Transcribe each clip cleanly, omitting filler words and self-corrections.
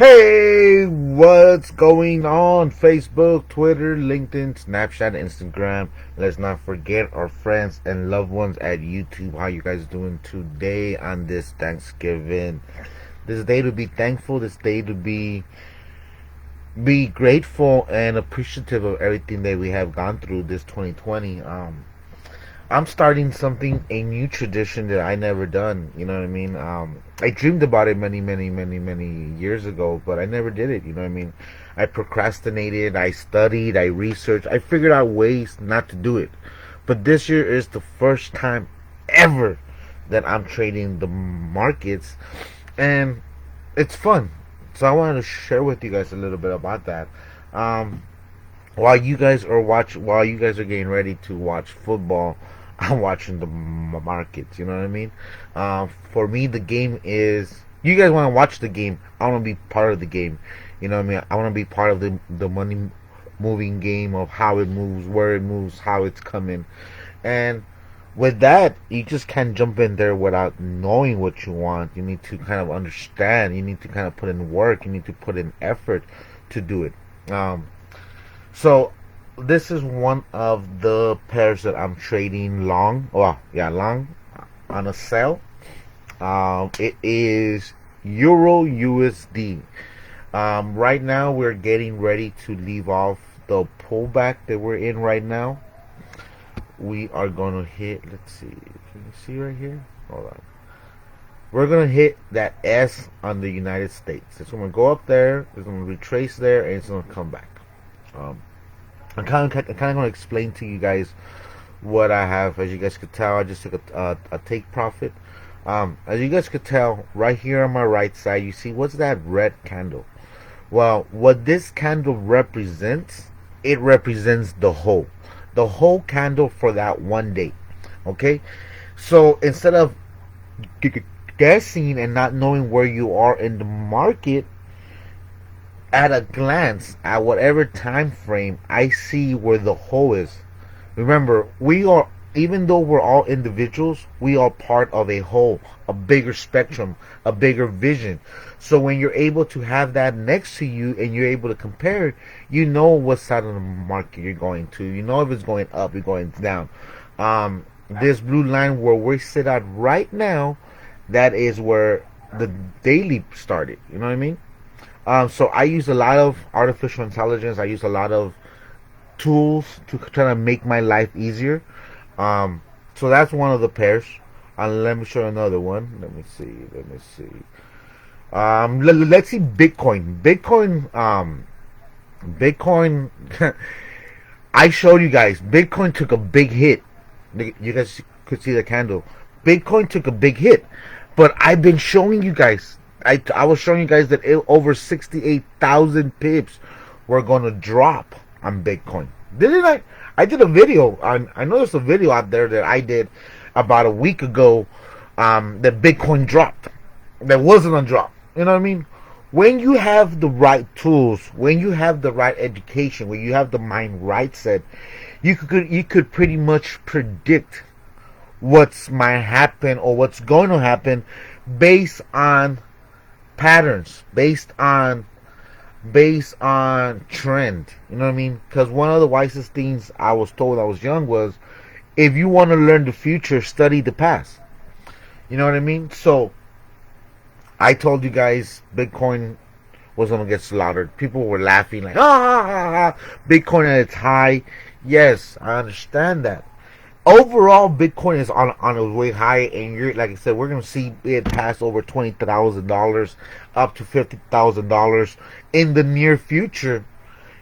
Hey, what's going on? Facebook, Twitter, LinkedIn, Snapchat, Instagram. Let's not forget our friends and loved ones at YouTube. How you guys doing today on this Thanksgiving? This day to be thankful, this day to be grateful and appreciative of everything that we have gone through this 2020. I'm starting something, a new tradition that I never done. You know what I mean? I dreamed about it many years ago, but I never did it. You know what I mean? I procrastinated. I studied. I researched. I figured out ways not to do it. But this year is the first time ever that I'm trading the markets, and it's fun. So I wanted to share with you guys a little bit about that. Um, while you guys are getting ready to watch football, I'm watching the markets. You know what I mean? For me, the game is. You guys want to watch the game? I want to be part of the game. You know what I mean? I want to be part of the money moving game of how it moves, where it moves, how it's coming, and with that, you just can't jump in there without knowing what you want. You need to kind of understand. You need to kind of put in work. You need to put in effort to do it. So this is one of the pairs that I'm trading long. Well, yeah, long on a sell. It is Euro USD. Right now we're getting ready to leave off the pullback that we're in right now. We are gonna hit. Let's see. Can you see right here? Hold on. We're gonna hit that S on the United States. It's gonna go up there. It's gonna retrace there, and it's gonna come back. I'm kind of going to explain to you guys what I have. As you guys could tell, I just took a take profit. As you guys could tell, right here on my right side, you see what's that red candle? Well, what this candle represents, it represents the whole candle for that one day. Okay, so instead of guessing and not knowing where you are in the market, at a glance, at whatever time frame, I see where the whole is. Remember, we are, even though we're all individuals, we are part of a whole, a bigger spectrum, a bigger vision. So when you're able to have that next to you and you're able to compare, you know what side of the market you're going to. You know if it's going up, you're going down. This blue line where we sit at right now, that is where the daily started. You know what I mean? So I use a lot of artificial intelligence. I use a lot of tools to try to make my life easier. So that's one of the pairs. Let me show you another one. Let me see. Let's see Bitcoin. Bitcoin. I showed you guys. Bitcoin took a big hit. You guys could see the candle. Bitcoin took a big hit, but I've been showing you guys. I was showing you guys that over 68,000 pips were going to drop on Bitcoin. Didn't I? I did a video. I know there's a video out there that I did about a week ago that Bitcoin dropped. That wasn't a drop. You know what I mean? When you have the right tools, when you have the right education, when you have the mind right set, you could pretty much predict what's might happen or what's going to happen based on patterns, based on trend. You know what I mean? Because one of the wisest things I was told when I was young was, if you want to learn the future, study the past. You know what I mean? So I told you guys Bitcoin was going to get slaughtered. People were laughing like, Bitcoin at its high. Yes, I understand that. Overall, Bitcoin is on its way high, and you're, like I said, we're gonna see it pass over $20,000, up to $50,000 in the near future.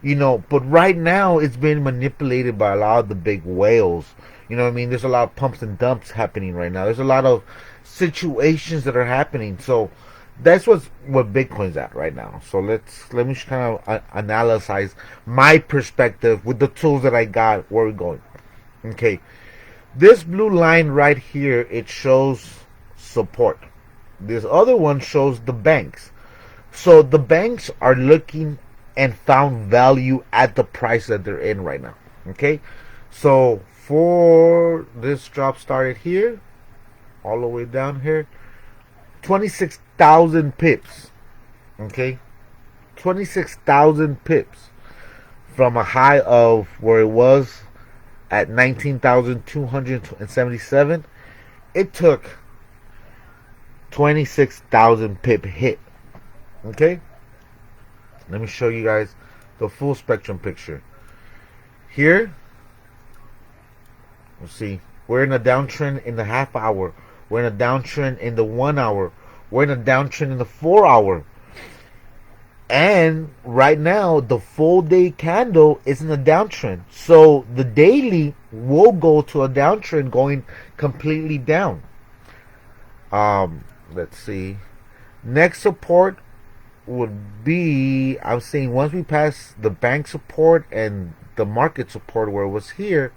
You know, but right now it's been manipulated by a lot of the big whales. You know what I mean? There's a lot of pumps and dumps happening right now. There's a lot of situations that are happening. So that's what Bitcoin's at right now. So let me kind of analyze my perspective with the tools that I got. Where we're going. Okay. This blue line right here, it shows support. This other one shows the banks. So the banks are looking and found value at the price that they're in right now. Okay? So for this drop started here, all the way down here, 26,000 pips. Okay? 26,000 pips from a high of where it was at 19,277. It took 26,000 pip hit. Okay, let me show you guys the full spectrum picture. Here, let's see, we're in a downtrend in the half hour. We're in a downtrend in the 1 hour. We're in a downtrend in the 4 hour. And right now, the full day candle is in a downtrend. So the daily will go to a downtrend going completely down. Let's see. Next support would be, I'm saying once we pass the bank support and the market support where it was here,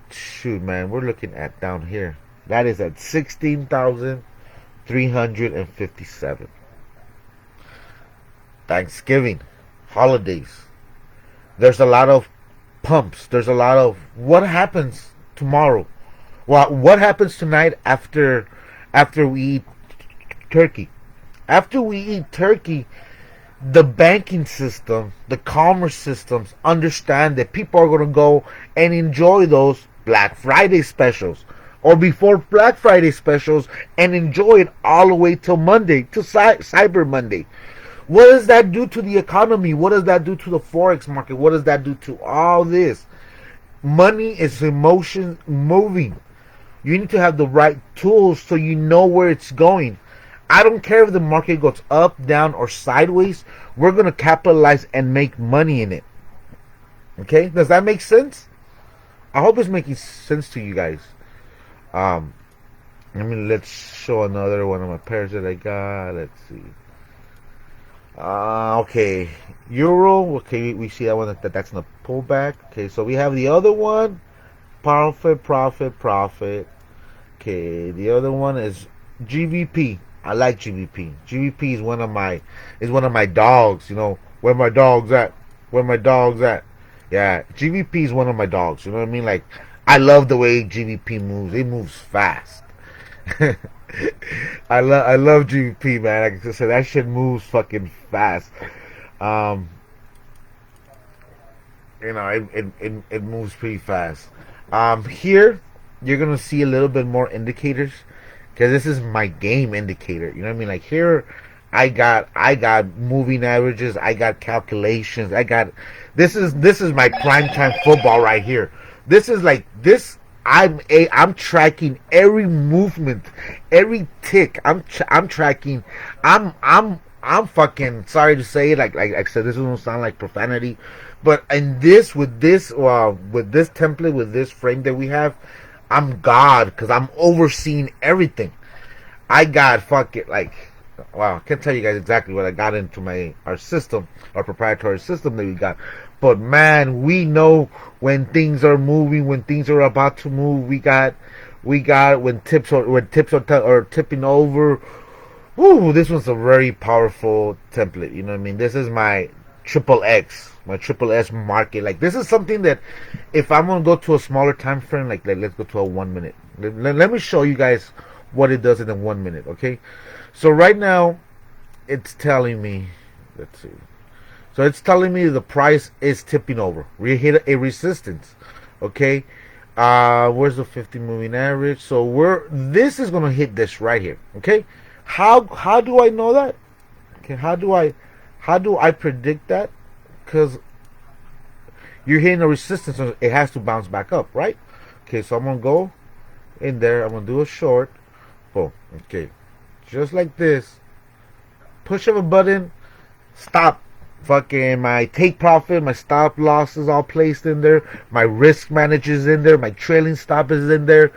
shoot, man, we're looking at down here. That is at 16,357. Thanksgiving, holidays. There's a lot of pumps. There's a lot of what happens tomorrow. Well, what happens tonight after we eat turkey? After we eat turkey, the banking system, the commerce systems understand that people are going to go and enjoy those Black Friday specials or before Black Friday specials and enjoy it all the way till Monday, till Cyber Monday. What does that do to the economy? What does that do to the Forex market? What does that do to all this? Money is emotion moving. You need to have the right tools so you know where it's going. I don't care if the market goes up, down, or sideways. We're going to capitalize and make money in it. Okay? Does that make sense? I hope it's making sense to you guys. Let's show another one of my pairs that I got. Let's see. Okay. Euro. Okay, we see that one that's in a pullback. Okay, so we have the other one. Profit. Okay, the other one is GVP. I like GVP. GVP is one of my dogs. You know, where my dogs at? Yeah, GVP is one of my dogs. You know what I mean? Like, I love the way GVP moves. It moves fast. I love GVP, man. Like I said, that shit moves fucking fast. You know, it moves pretty fast. Here you're gonna see a little bit more indicators. Because this is my game indicator, you know what I mean? Like here, I got moving averages, I got calculations, I got this is my primetime football right here. This is like this. I'm tracking every movement, every tick. I'm tracking. I'm fucking sorry to say it. Like I said, this doesn't sound like profanity, but with this template, with this frame that we have, I'm God because I'm overseeing everything. I got wow, I can't tell you guys exactly what I got into our system, our proprietary system that we got. But man, we know when things are moving, when things are about to move. We got when tips are tipping over. Woo, this one's a very powerful template. You know what I mean? This is my triple X market. Like this is something that if I'm gonna go to a smaller time frame, like let's go to a 1 minute. Let me show you guys what it does in a 1 minute. Okay, so right now it's telling me, let's see. So it's telling me the price is tipping over. We hit a resistance. Okay, where's the 50 moving average? So this is gonna hit this right here. Okay, how do I know that? Okay, how do I predict that? Because you're hitting a resistance, so it has to bounce back up, right? Okay, so I'm gonna go in there. I'm gonna do a short. Boom. Okay, just like this. Push of a button. Stop. Fucking my take profit, my stop loss is all placed in there. My risk manager is in there. My trailing stop is in there.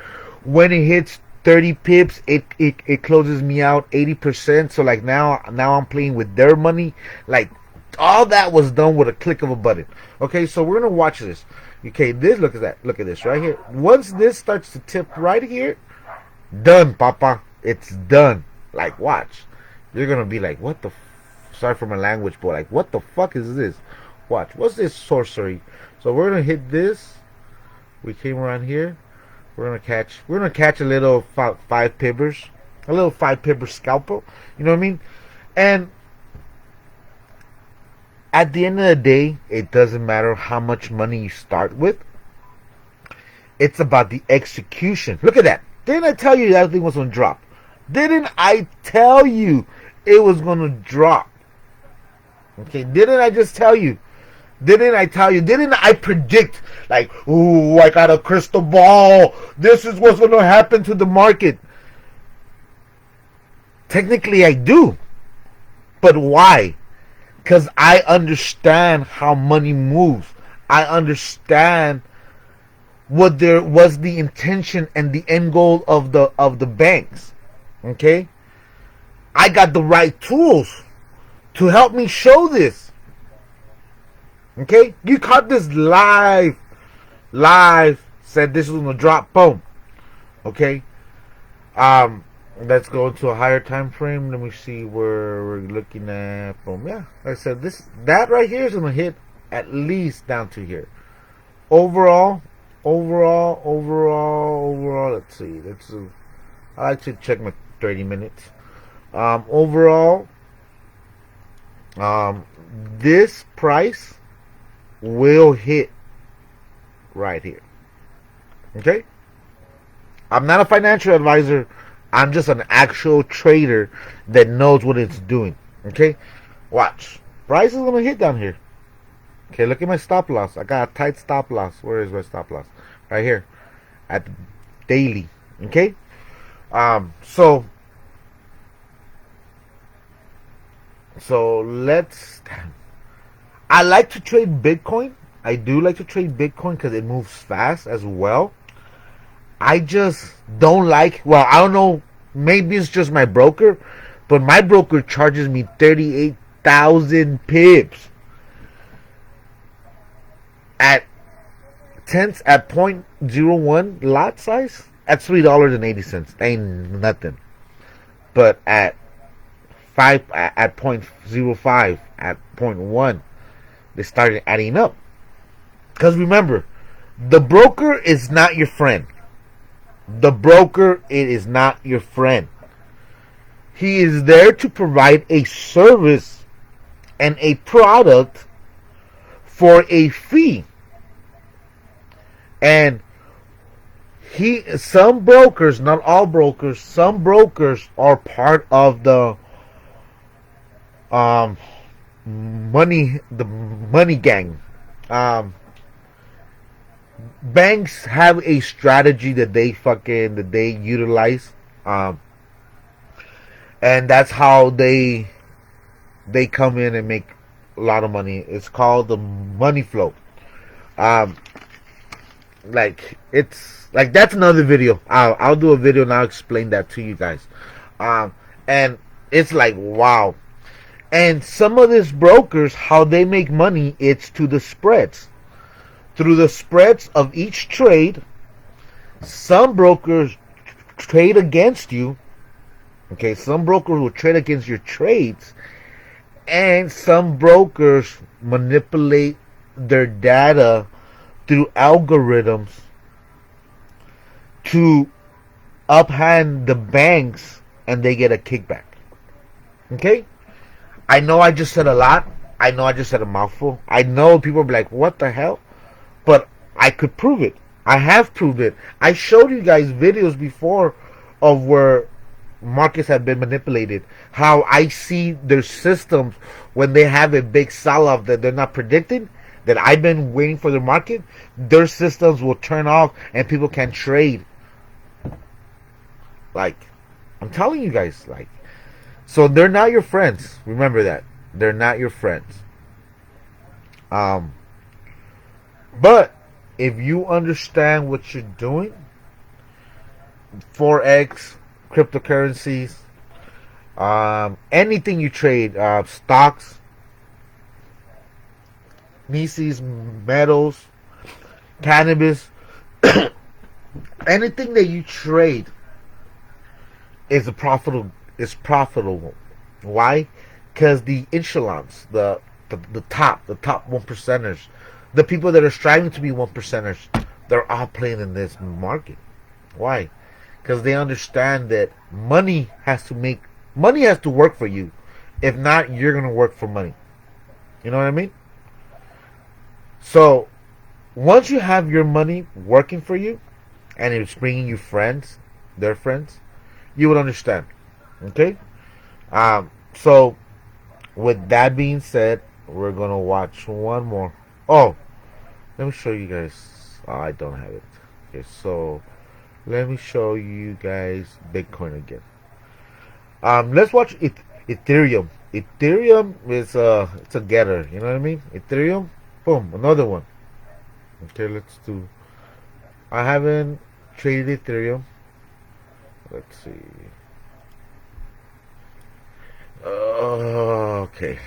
When it hits 30 pips, it closes me out 80%. So like now I'm playing with their money. Like all that was done with a click of a button. Okay, so we're gonna watch this. Okay, look at this right here. Once this starts to tip right here, done, papa. It's done. Like watch. You're gonna be like, what the sorry for my language, but like what the fuck is this? Watch. What's this sorcery? So we're gonna hit this. We came around here. We're gonna catch a little five pippers, a little 5 pipper scalpel. You know what I mean? And At the end of the day, it doesn't matter how much money you start with. It's about the execution. Look at that. Didn't I tell you that thing was going to drop? Didn't I tell you it was going to drop? Okay, didn't I just tell you? Didn't I tell you? Didn't I predict, like, ooh, I got a crystal ball. This is what's going to happen to the market. Technically, I do. But why? Because I understand how money moves. I understand what there was the intention and the end goal of the banks. Okay? I got the right tools to help me show this. Okay? You caught this live. Said this was gonna drop. Boom. Okay? Let's go to a higher time frame. Let me see where we're looking at. Boom. Yeah. Like I said, that right here is gonna hit at least down to here. Overall, let's see. I like to check my 30 minutes. Overall, this price will hit right here. Okay? I'm not a financial advisor. I'm just an actual trader that knows what it's doing. Okay? Watch. Price is going to hit down here. Okay, look at my stop loss. I got a tight stop loss. Where is my stop loss? Right here. At the daily. Okay? So let's... I like to trade Bitcoin. I do like to trade Bitcoin because it moves fast as well. I just don't like... Well, I don't know. Maybe it's just my broker. But my broker charges me 38,000 pips. At tenths, at 0.01 lot size, at $3.80. Ain't nothing. But at 0.05, at 0.1, they started adding up. Because remember, the broker is not your friend. The broker, it is not your friend. He is there to provide a service and a product for a fee. And some brokers, not all brokers, some brokers are part of the money gang. Banks have a strategy that they utilize, and that's how they come in and make a lot of money. It's called the money flow. That's another video. I'll do a video and I'll explain that to you guys. And it's like, wow. And some of these brokers, how they make money, it's to the spreads. Through the spreads of each trade, some brokers trade against you. Okay, some brokers will trade against your trades. And some brokers manipulate their data through algorithms to uphand the banks, and they get a kickback. Okay? I know I just said a lot. I know I just said a mouthful. I know people will be like, what the hell? But I could prove it. I have proved it. I showed you guys videos before of where markets have been manipulated. How I see their systems when they have a big sell-off that they're not predicting, that I've been waiting for the market, their systems will turn off and people can trade. Like, I'm telling you guys, like, so they're not your friends. Remember that. They're not your friends. But if you understand what you're doing, Forex, cryptocurrencies, anything you trade, stocks, Mises, metals, cannabis, anything that you trade is profitable. Why? Because the echelons, the top 1%ers, the people that are striving to be 1%ers, they're all playing in this market. Why? Because they understand that money has to work for you. If not, you're gonna work for money. You know what I mean? So once you have your money working for you and it's bringing you friends, their friends, you would understand. Okay? So with that being said, we're gonna watch one more. Oh, let me show you guys. Oh, I don't have it. Okay, so let me show you guys Bitcoin again. Let's watch Ethereum. Ethereum is it's a getter. You know what I mean? Ethereum, boom, another one. Okay, let's do. I haven't traded Ethereum. Let's see. Okay,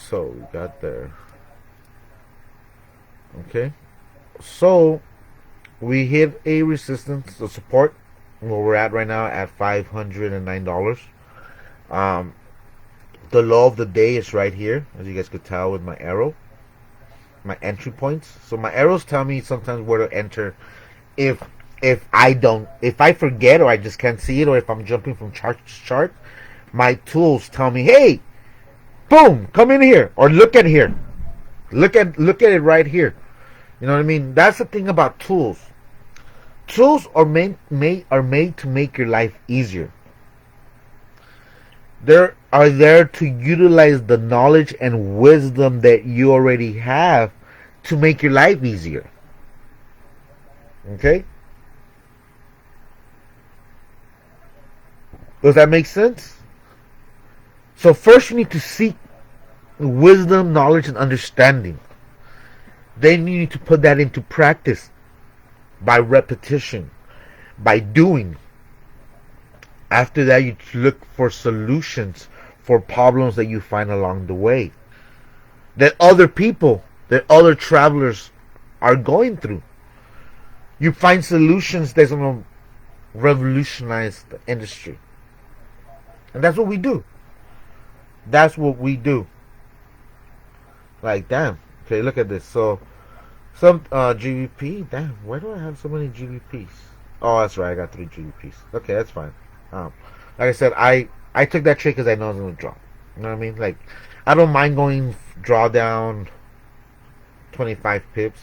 so we got there. Okay, so we hit a resistance, a support, where we're at right now at $509. Um, the low of the day is right here, as you guys could tell with my arrow, my entry points. So my arrows tell me sometimes where to enter if if I forget or I just can't see it, or if I'm jumping from chart to chart, my tools tell me, hey, boom, come in here or look at here. Look at it right here. You know what I mean? That's the thing about tools. Tools are made to make your life easier. They are there to utilize the knowledge and wisdom that you already have to make your life easier. Okay? Does that make sense? So first you need to seek wisdom, knowledge, and understanding. Then you need to put that into practice by repetition, by doing. After that, you look for solutions for problems that you find along the way, that other people, that other travelers are going through. You find solutions that's going to revolutionize the industry. And that's what we do. That's what we do. Like, damn. Okay, look at this. So, some GBP. Damn, why do I have so many GBPs? Oh, that's right. I got 3 GBPs. Okay, that's fine. Like I said, I took that trade because I know it's going to drop. You know what I mean? Like, I don't mind going drawdown 25 pips.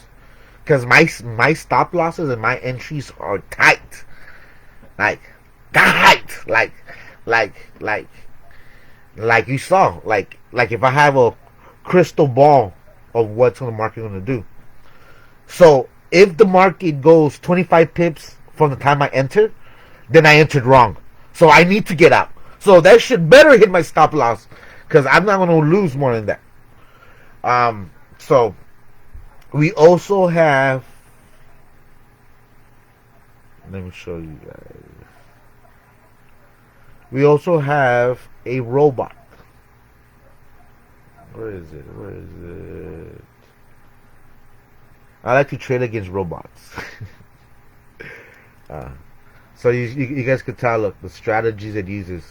Because my stop losses and my entries are tight. Like, tight. Like you saw. Like if I have a crystal ball of what's the market going to do. So if the market goes 25 pips from the time I entered, then I entered wrong. So I need to get out. So that should better hit my stop loss, because I'm not going to lose more than that. So we also have. Let me show you guys. We also have a robot. Where is it? Where is it? I like to trade against robots. So you guys could tell, look, the strategies it uses.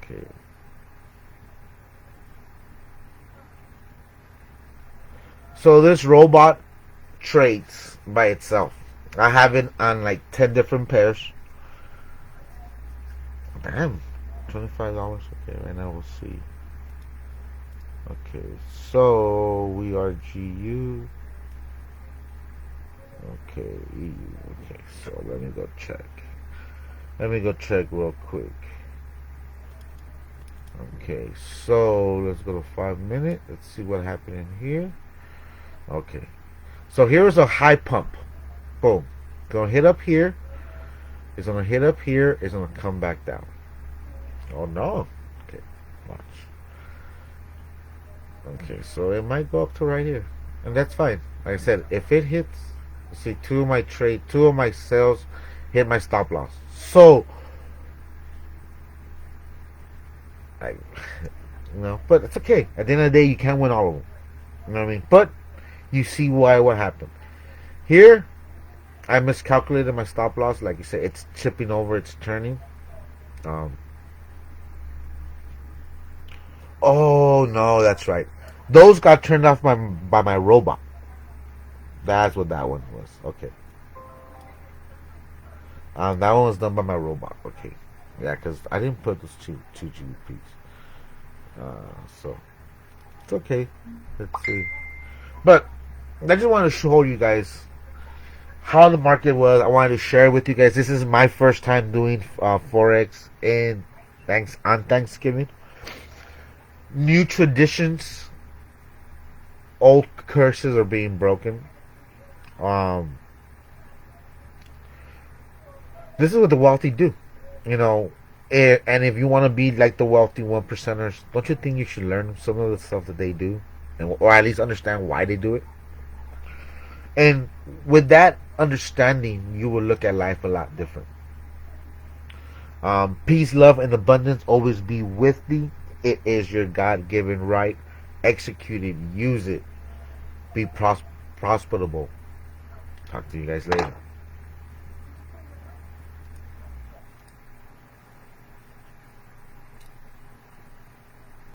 Okay. So this robot trades by itself. I have it on like 10 different pairs. Damn, $25. Okay, right now we'll see. Okay, so we are GU. Okay, EU. Okay, so let me go check. Let me go check real quick. Okay, so let's go to 5 minutes. Let's see what happened in here. Okay, so here's a high pump. Boom. Gonna hit up here. It's gonna hit up here. It's gonna come back down. Oh no. Okay, watch. Okay, so it might go up to right here, and that's fine. Like I said, if it hits, see, two of my sales hit my stop loss. So, I, but it's okay. At the end of the day, you can't win all of them. You know what I mean? But you see what happened here. I miscalculated my stop loss. Like you said, it's tipping over. It's turning. Oh no, that's right. Those got turned off by my robot. That's what that one was. Okay. That one was done by my robot. Okay. Yeah, because I didn't put those two GBPs. So It's okay. Let's see. But I just want to show you guys how the market was. I wanted to share with you guys. This is my first time doing forex in on Thanksgiving. New traditions, old curses are being broken. Um, this is what the wealthy do, you know. And if you want to be like the wealthy 1%ers, don't you think you should learn some of the stuff that they do, and or at least understand why they do it? And with that understanding, you will look at life a lot different. Peace, love, and abundance always be with thee. It is your God-given right. Execute it. Use it. Be prosperable. Talk to you guys later.